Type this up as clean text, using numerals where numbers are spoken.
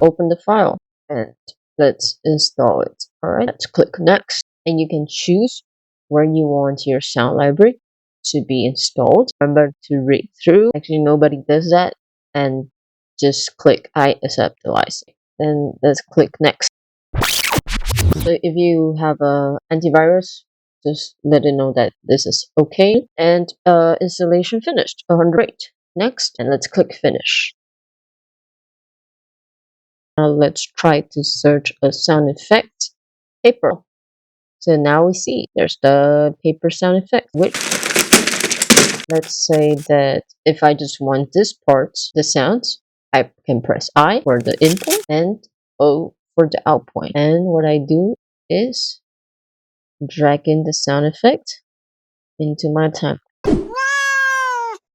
open the file and let's install it. Alright, let's click next, and you can choose where you want your sound library to be installed. Remember to read through. Actually, nobody does that, and just click I accept the license. Then let's click next. So if you have a antivirus, just let it know that this is okay, and installation finished. 100. Next, and let's click finish. Now let's try to search a sound effect, paper. So now we see there's the paper sound effect, which, let's say that if I just want this part, the sounds, I can press I for the input and O for the output. And what I do is drag in the sound effect into my timeline.